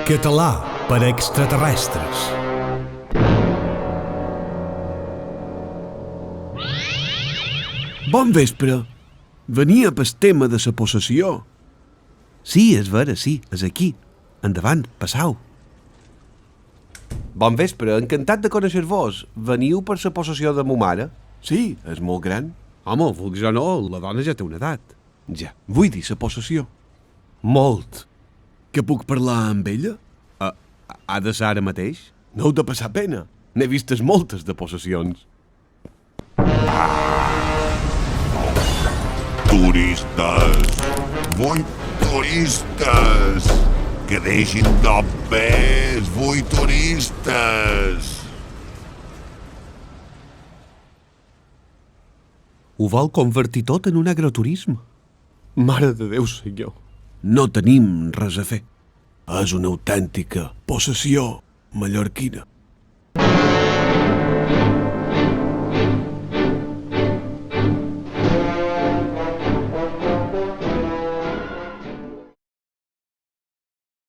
Català per a extraterrestres. Bon vespre. Venia pel tema de la possessió. Sí, és vera, sí, és aquí. Endavant, passau. Bon vespre, encantat de conèixer-vos. Veniu per la possessió de mo mare? Sí, és molt gran. Home, vulguis o no, la dona ja té una edat. Ja, vull dir la possessió. Molt. Que puc parlar amb ella? Ha de ser ara mateix? No heu de passar pena. N'he vistes moltes de possessions. Turistes! Vull turistes! Que deixin d'obres! Vull turistes! Ho vol convertir tot en un agroturisme. Mare de Déu, senyor. No tenim res a fer. És una autèntica possessió mallorquina.